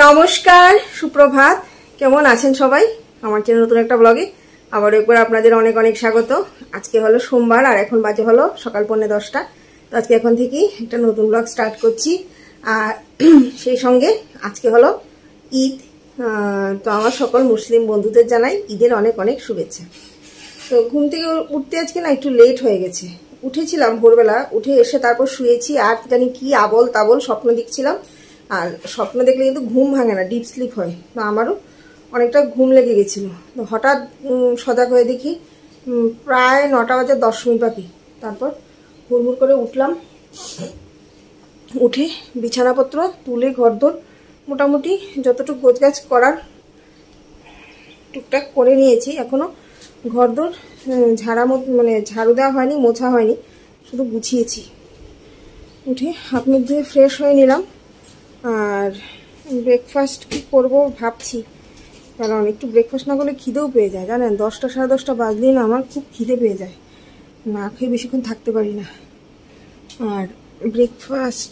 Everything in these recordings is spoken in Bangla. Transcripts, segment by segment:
নমস্কার, সুপ্রভাত। কেমন আছেন সবাই? আমার চ্যানেল নতুন একটা ব্লগে আবার একবার আপনাদের অনেক অনেক স্বাগত। আজকে হলো সোমবার আর এখন বাজে হলো সকাল 9:45। তো আজকে এখন থেকেই একটা নতুন ব্লগ স্টার্ট করছি। আর সেই সঙ্গে আজকে হলো ঈদ। তো আমার সকল মুসলিম বন্ধুদের জানাই ঈদের অনেক অনেক শুভেচ্ছা। তো ঘুম থেকে উঠতে আজকে না একটু লেট হয়ে গেছে। উঠেছিলাম ভোরবেলা, উঠে এসে তারপর শুয়েছি আর জানি কি আবল তাবল স্বপ্ন দেখছিলাম। আর স্বপ্ন দেখলে কিন্তু ঘুম ভাঙে না, ডিপ স্লিপ হয়। তো আমারও অনেকটা ঘুম লেগে গেছিলো। তো হঠাৎ সজাগ হয়ে দেখি প্রায় 9:10 বাকি। তারপর হুড়মুড় করে উঠলাম, উঠে বিছানাপত্র তুলে ঘরদোর মোটামুটি যতটুকু গোছগাছ করার টুকটাক করে নিয়েছি। এখনো ঘরদোর ঝাড়ু দেওয়া হয়নি, মোছা হয়নি, শুধু গুছিয়েছি। উঠে হাত মুখ ধুয়ে ফ্রেশ হয়ে নিলাম। আর ব্রেকফাস্ট কি করবো ভাবছি, কারণ একটু ব্রেকফাস্ট না করলে খিদেও পেয়ে যায় জানেন। 10টা সাড়ে 10টা বাজলেই না আমার খুব খিদে পেয়ে যায়, না খেয়ে বেশিক্ষণ থাকতে পারি না। আর ব্রেকফাস্ট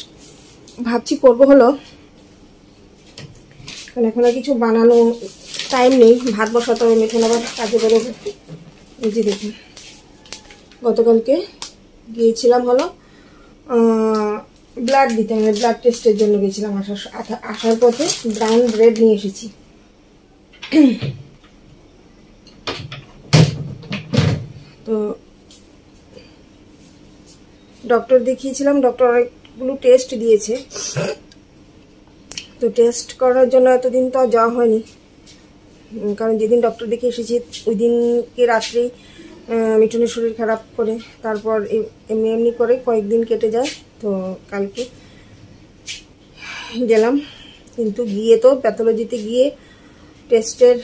ভাবছি করবো হলো, কারণ এখন আর কিছু বানানো টাইম নেই, ভাত বসাতে হবে, মেখে আবার কাজে বেরোবো। এই যে দেখুন, গতকালকে গিয়েছিলাম হলো ব্লাড দিতে, মানে ব্লাড টেস্টের জন্য গেছিলাম। আসার পথে ব্রাউন ব্রেড নিয়ে এসেছি। তো ডক্টর দেখিয়েছিলাম, ডক্টর অনেকগুলো টেস্ট দিয়েছে। তো টেস্ট করার জন্য এতদিন তো আর যাওয়া হয়নি, কারণ যেদিন ডক্টর দেখে এসেছি ওই দিনকে রাত্রেই মিঠুনের শরীর খারাপ করে, তারপর এমনি করে কয়েকদিন কেটে যায়। তো কালকে গেলাম, কিন্তু গিয়ে তো প্যাথোলজিতে গিয়ে টেস্টের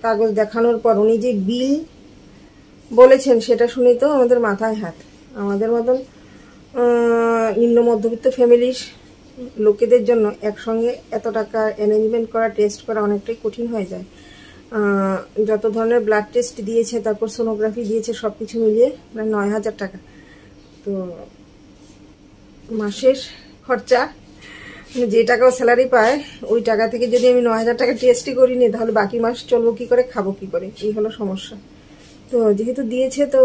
কাগজ দেখানোর পর উনি যে বিল বলেছেন সেটা শুনে তো আমাদের মাথায় হাত। আমাদের মতন নিম্ন মধ্যবিত্ত ফ্যামিলির লোকেদের জন্য একসঙ্গে এত টাকা অ্যারেঞ্জমেন্ট করা, টেস্ট করা অনেকটাই কঠিন হয়ে যায়। যত ধরনের ব্লাড টেস্ট দিয়েছে, তারপর সোনোগ্রাফি দিয়েছে, সব কিছু মিলিয়ে প্রায় 9,000 টাকা। তো মাসের খরচা, যে টাকাও স্যালারি পায় ওই টাকা থেকে যদি আমি 9,000 টাকা টেস্টই করি নি, তাহলে বাকি মাস চলবো কি করে, খাবো কি করে, এই হলো সমস্যা। তো যেহেতু দিয়েছে তো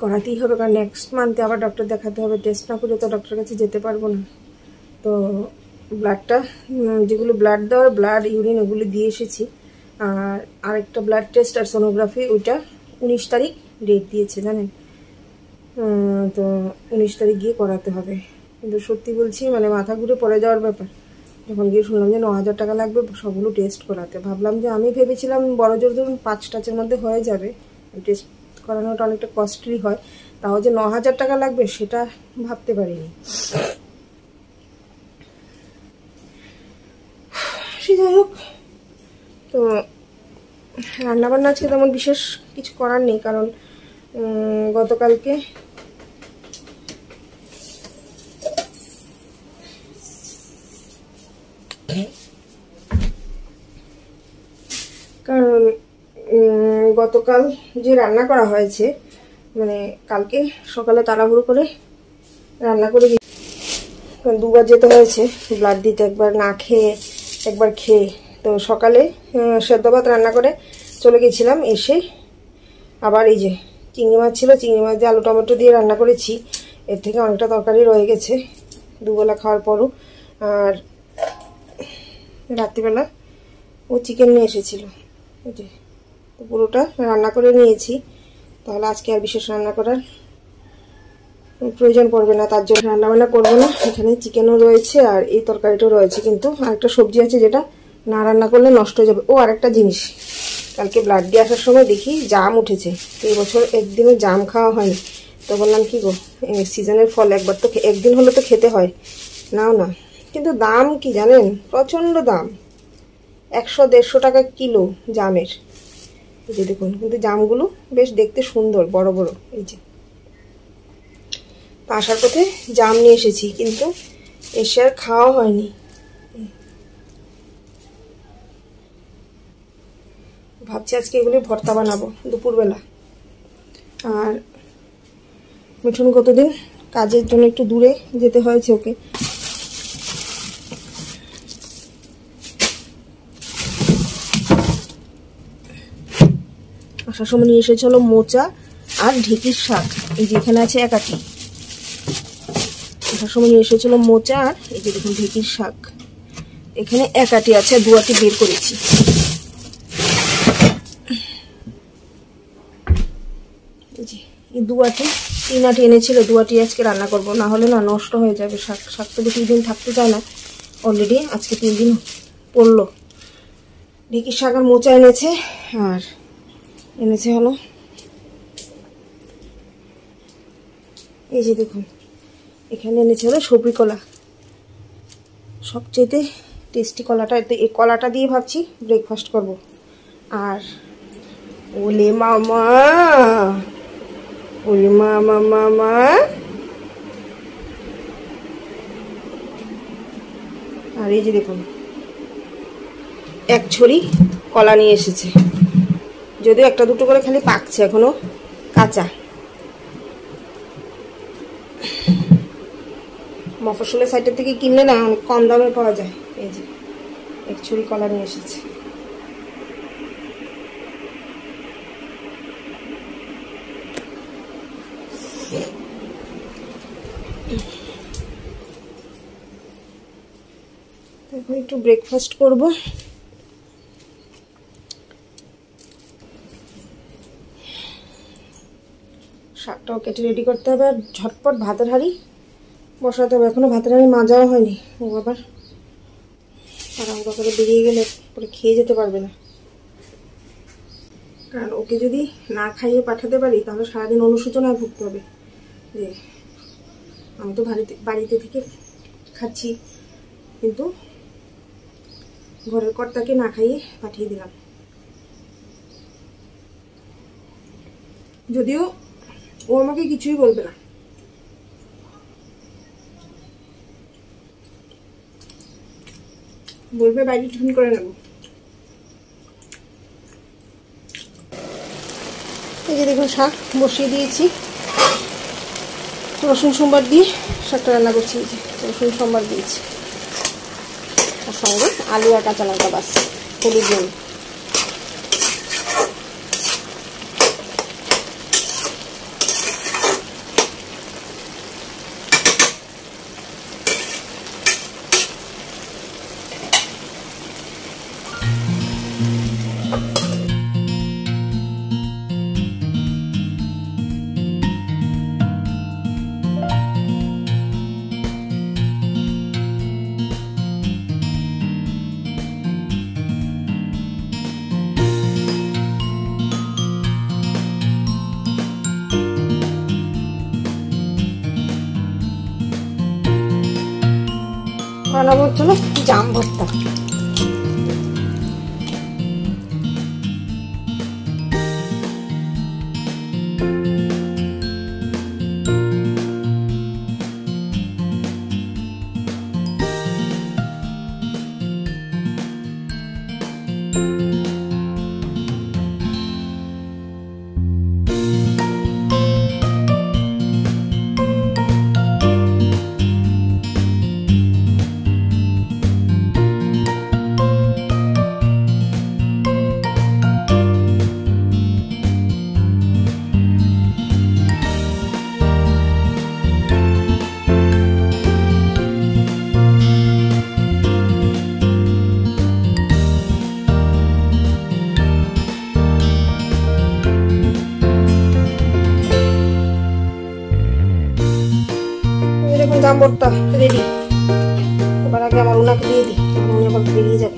করাতেই হবে, কারণ নেক্সট মান্থে আবার ডক্টর দেখাতে হবে। টেস্ট না করে তো ডক্টরের কাছে যেতে পারবো না। তো ব্লাডটা, যেগুলো ব্লাড দেওয়ার, ব্লাড ইউরিন ওগুলো দিয়ে এসেছি। আর আরেকটা ব্লাড টেস্ট আর সোনোগ্রাফি, ওইটা 19 তারিখ ডেট দিয়েছে জানেন। তো 19 তারিখ গিয়ে করাতে হবে। কিন্তু সত্যি বলছি, মানে মাথা ঘুরে পড়ে যাওয়ার ব্যাপার। যখন গিয়ে শুনলাম যে 9,000 টাকা লাগবে সবগুলো টেস্ট করাতে, ভাবলাম যে আমি ভেবেছিলাম বড় জোর ধরুন 5টার মধ্যে হয়ে যাবে। টেস্ট করানোটা অনেকটা কস্টলি হয়, তাও যে 9,000 টাকা লাগবে সেটা ভাবতে পারিনি। সে যাই হোক, তো রান্নাবান্না আজকে তেমন বিশেষ কিছু করার নেই, কারণ গতকালকে গতকাল যে রান্না করা হয়েছে, মানে কালকে সকালে তাড়াহুড়ো করে রান্না করে দুবার যেতে হয়েছে ব্লাড দিতে, একবার না খেয়ে একবার খেয়ে। তো সকালে সেদ্ধ ভাত রান্না করে চলে গেছিলাম, এসে আবার এই যে চিংড়ি মাছ ছিল, চিংড়ি মাছ দিয়ে আলু টমেটো দিয়ে রান্না করেছি। এর থেকে অনেকটা তরকারি রয়ে গেছে দুবেলা খাওয়ার পরও। আর রাত্রিবেলা ও চিকেন নিয়ে এসেছিল, এই যে তো পুরোটা রান্না করে নিয়েছি। তাহলে আজকে আর বিশেষ রান্না করার প্রয়োজন পড়বে না, তার জন্য রান্নাবান্না করবো না। এখানে চিকেনও রয়েছে আর এই তরকারিটাও রয়েছে, কিন্তু আরেকটা সবজি আছে যেটা না রান্না করলে নষ্ট হয়ে যাবে। ও আরেকটা জিনিস, কালকে ব্লাড দিয়ে আসার সময় দেখি জাম উঠেছে। এই বছর একদিনও জাম খাওয়া হয়নি। তো বললাম কি গো, সিজনের ফল একবার তো একদিন হলে তো খেতে হয়, নাও না। কিন্তু দাম কি জানেন, প্রচণ্ড দাম, 100-150 টাকা কিলো জামের। এই যে দেখুন, কিন্তু জামগুলো বেশ দেখতে সুন্দর, বড় বড়। এই যে আসার পথে জাম নিয়ে এসেছি, কিন্তু এসে আর খাওয়া হয়নি। ভাবছি আজকে এগুলি ভর্তা বানাবো দুপুরবেলা। আর মিঠুন কতদিন কাজের জন্য একটু দূরে যেতে হয়েছে ওকে, আসার সময় নিয়ে এসেছে হলো মোচা আর ঢেঁকির শাক। এই যে এখানে আছে এক আটি। আসার সময় নিয়ে এসেছিল মোচা আর এই যে দেখুন ঢেঁকির শাক। এখানে এক আটি আছে, 2 আটি বের করেছি। এই 2 আটি, 3 আটি এনেছিল, 2 আটি আজকে রান্না করব, না হলে না নষ্ট হয়ে যাবে শাক। শাক তো বেশি দিন থাকতে চায় না, অলরেডি আজকে 3 দিন পড়লো। ঢেঁকির শাক আর মোচা এনেছে, আর এনেছে হলো এই যে দেখুন এখানে এনেছে হলো সবরি কলা, সবচেয়ে টেস্টি কলাটা। এই কলাটা দিয়ে ভাবছি ব্রেকফাস্ট করব। আর ওলে মামা, ওলে মামা মামা, আর এই যে দেখুন 1 ছড়ি কলা নিয়ে এসেছে, যদিও 1-2 করে খালি পাকছে, এখনো কাঁচা। মফস্বলের সাইডের থেকে কিনলে না অনেক কম দামে পাওয়া যায়। এই যে 1 ছড়ি কলা নিয়ে এসেছে। এখন একটু ব্রেকফাস্ট করব। শাকটাও কেটে রেডি করতে হবে, আর ঝটপট ভাতের হাঁড়ি বসাতে হবে। এখনো ভাতের হাঁড়ি মাজাও হয়নি, ও আবার আরাম করে বেরিয়ে গেলে পরে খেয়ে যেতে পারবে না। কারণ ওকে যদি না খাইয়ে পাঠাতে পারি তাহলে সারাদিন অনুশোচনায় ভুগতে হবে যে আমি তো বাড়িতে থেকে খাচ্ছি, কিন্তু ঘরের কর্তাকে না খাইয়ে পাঠিয়ে দিলাম। যদিও ও আমাকে কিছুই বলবে না, বলবে বাইরে টিফিন করে নেব। এই যে দেখুন শাক বসিয়ে দিয়েছি, রসুন সোমবার দিয়ে শাকটা রান্না করছি। এই যে রসুন সোমবার দিয়েছি, তার সঙ্গে আলু আর কাঁচা লঙ্কা, বাস হলুদ নুন। বানাবো হলো জাম ভর্তা। জাম ভর্তা রেডি। এবার আগে আমার ওনাকে দিয়ে দিই, উনি আবার বেরিয়ে যাবে।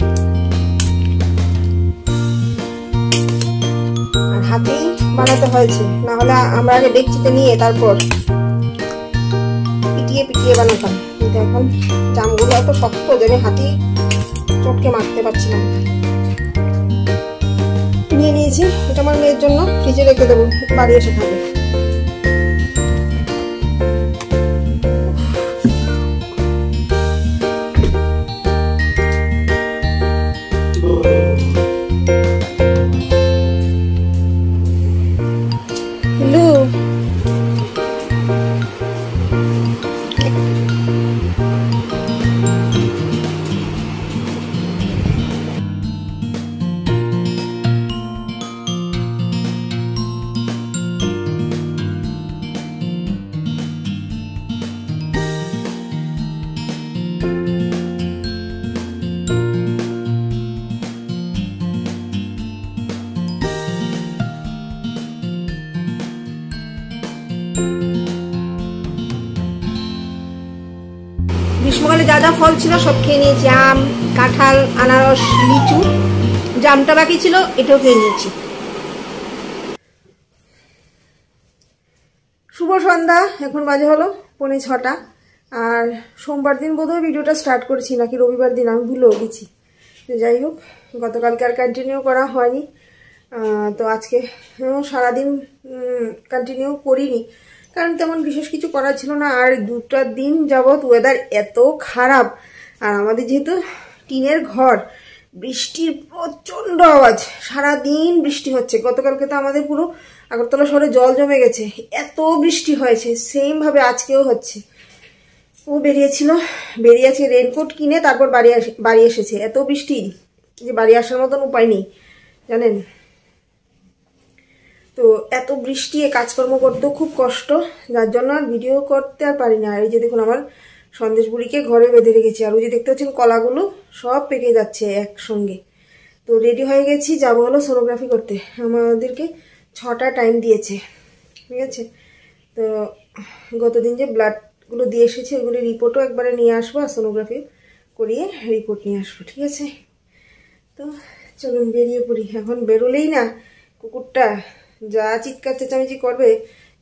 আর হাতেই বানাতে হয়েছে, না হলে আমরা আগে ডেকচিতে নিয়ে তারপর পিটিয়ে পিটিয়ে বানাতাম। কিন্তু এখন জামগুলো এত শক্ত যে আমি হাতেই চটকে মাখতে পারছিলাম। নিয়ে নিয়েছি, এটা আমার মেয়ের জন্য ফ্রিজে রেখে দেবো, বাড়ি এসে খাবে। গ্রীষ্মকালে যা যা ফল ছিল সব খেয়ে নিয়েছি, আম, কাঁঠাল, আনারস, লিচু। জামটা বাকি ছিল, এটাও খেয়ে নিয়েছি। শুভ সন্ধ্যা, এখন বাজে হলো 6:45। আর সোমবার দিন বোধহয় ভিডিওটা স্টার্ট করেছি, নাকি রবিবার দিন, আমি ভুলেও গেছি। তো যাই হোক, গতকালকে আর কন্টিনিউ করা হয়নি, তো আজকে সারাদিন কন্টিনিউ করিনি, কারণ তেমন বিশেষ কিছু করার ছিল না। আর 2টা দিন যাবৎ ওয়েদার এত খারাপ, আর আমাদের যেহেতু টিনের ঘর, বৃষ্টির প্রচণ্ড আওয়াজ, সারাদিন বৃষ্টি হচ্ছে। গতকালকে তো আমাদের পুরো আগরতলা শহরে জল জমে গেছে, এত বৃষ্টি হয়েছে। সেম ভাবে আজকেও হচ্ছে। ও বেরিয়ে আছে রেনকোট কিনে, তারপর বাড়ি এসেছে। এত বৃষ্টি যে বাড়ি আসার মতন উপায় নেই, জানেন। তো এত বৃষ্টি, কাজকর্ম করতেও খুব কষ্ট, যার জন্য আর ভিডিও করতে আর পারি না। আর এই যে দেখুন, আমার সন্দেশ বুড়িকে ঘরে বেঁধে রেখেছি, আর ওই যে দেখতে পাচ্ছেন কলাগুলো সব পেকে যাচ্ছে একসঙ্গে। তো রেডি হয়ে গেছি, যাবো হলো সোনোগ্রাফি করতে। আমাদেরকে 6টা টাইম দিয়েছে, ঠিক আছে। তো গতদিন যে ব্লাডগুলো দিয়ে এসেছে, ওগুলো রিপোর্টও একবারে নিয়ে আসবো, আর সোনোগ্রাফি করিয়ে রিপোর্ট নিয়ে আসবো, ঠিক আছে। তো চলুন বেরিয়ে পড়ি। এখন বেরোলেই না কুকুরটা যা চিৎকার চেঁচামেচি করবে।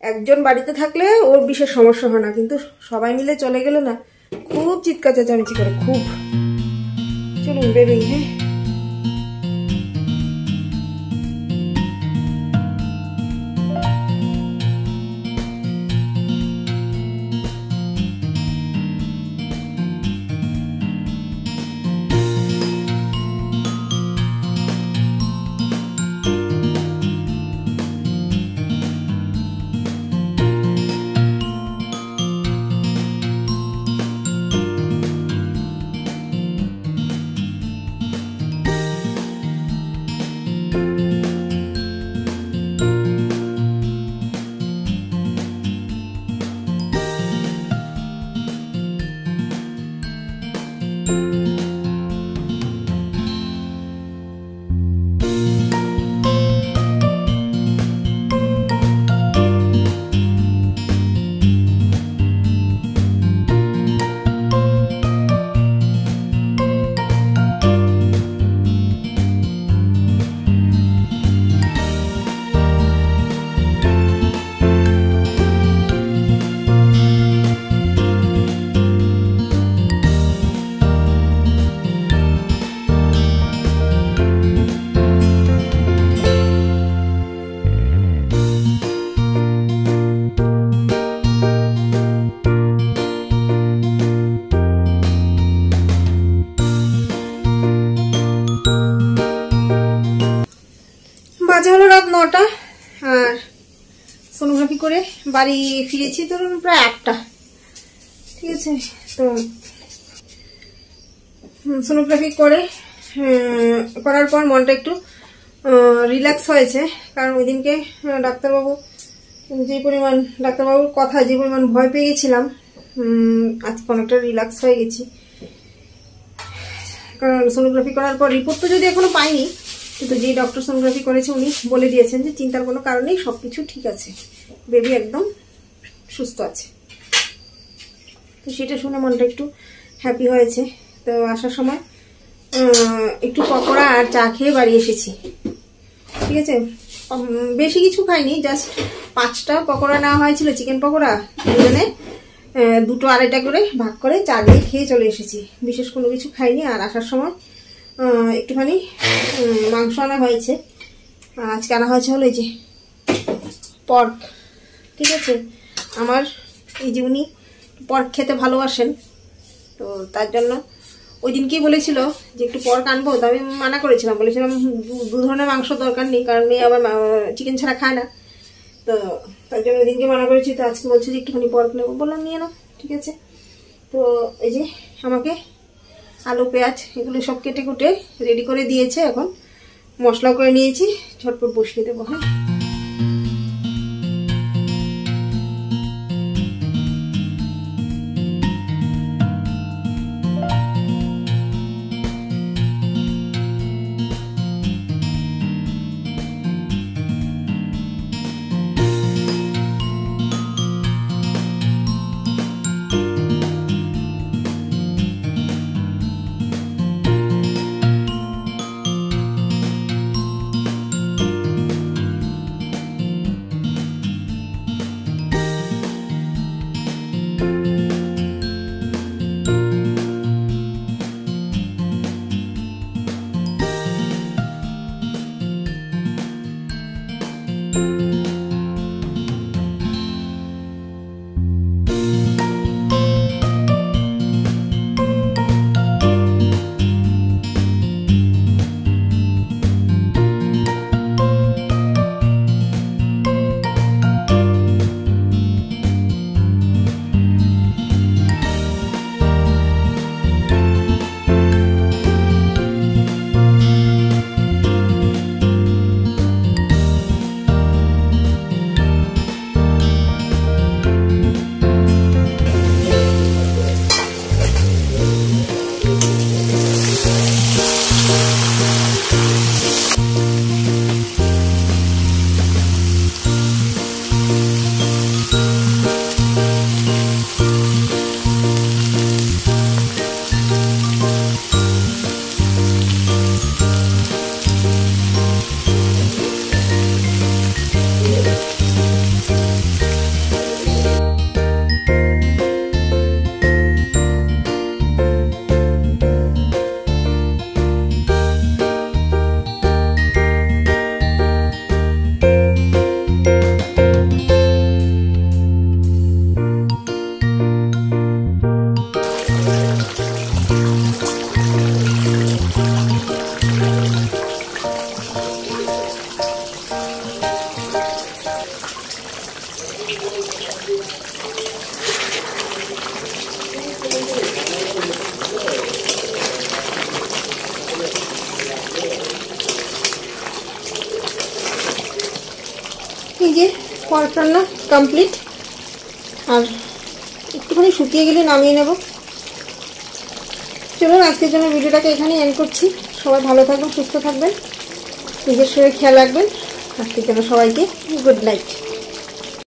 একজন বাড়িতে থাকলে ওর বিশেষ সমস্যা হয় না, কিন্তু সবাই মিলে চলে গেলে না খুব চিৎকার চেঁচামেচি করে, খুব। চলুন বেরোই। হ্যাঁ, বাজে হলো রাত 9টা, আর সোনোগ্রাফি করে বাড়ি ফিরেছি ধরুন প্রায় 8টা, ঠিক আছে। তো সোনোগ্রাফি করার পর মনটা একটু রিল্যাক্স হয়েছে, কারণ ওই দিনকে ডাক্তারবাবুর কথা যে পরিমাণ ভয় পেয়ে গেছিলাম, আজকে অনেকটা রিল্যাক্স হয়ে গেছি। কারণ সোনোগ্রাফি করার পর রিপোর্ট তো যদি এখনো পাইনি, কিন্তু যে ডক্টর সোনোগ্রাফি করেছে উনি বলে দিয়েছেন যে চিন্তার কোনো কারণ নেই, সবকিছু ঠিক আছে, বেবি একদম সুস্থ আছে। তো সেটা শুনে মনটা একটু হ্যাপি হয়েছে। তো আসার সময় একটু পকোড়া আর চা খেয়ে বাড়ি এসেছি, ঠিক আছে। বেশি কিছু খাইনি, জাস্ট 5টা পকোড়া নেওয়া হয়েছিল, চিকেন পকোড়া। দুজনে 2টো 2.5টা করে ভাগ করে চা দিয়ে খেয়ে চলে এসেছি, বিশেষ কোনো কিছু খাইনি। আর আসার সময় একটুখানি মাংস আনা হয়েছে। আজকে আনা হয়েছে হলো এই যে পর্ক, ঠিক আছে। আমার এই যে উনি পর্ক খেতে ভালোবাসেন, তো তার জন্য ওই দিনকেই বলেছিল যে একটু পর্ক আনবো, তো আমি মানা করেছিলাম, বলেছিলাম 2 ধরনের মাংস দরকার নেই, কারণ মেয়ে আবার চিকেন ছাড়া খায় না। তো তার জন্য ওই দিনকে মানা করেছি। তো আজকে বলছে যে একটুখানি পর্ক নেবো, বললাম নিয়ে নাও, ঠিক আছে। তো এই যে আমাকে আলু পেঁয়াজ এগুলো সব কেটে কুটে রেডি করে দিয়েছে, এখন মশলা করে নিয়েছি, ঝটপট বসিয়ে দেবো। হ্যাঁ, পার্ট রান্না কমপ্লিট। আর একটুখানি শুকিয়ে গেলে নামিয়ে নেব। চলুন আজকের জন্য ভিডিওটাকে এখানেই এন্ড করছি। সবাই ভালো থাকবেন, সুস্থ থাকবেন, নিজের শরীরে খেয়াল রাখবেন। আজকের জন্য সবাইকে গুড নাইট।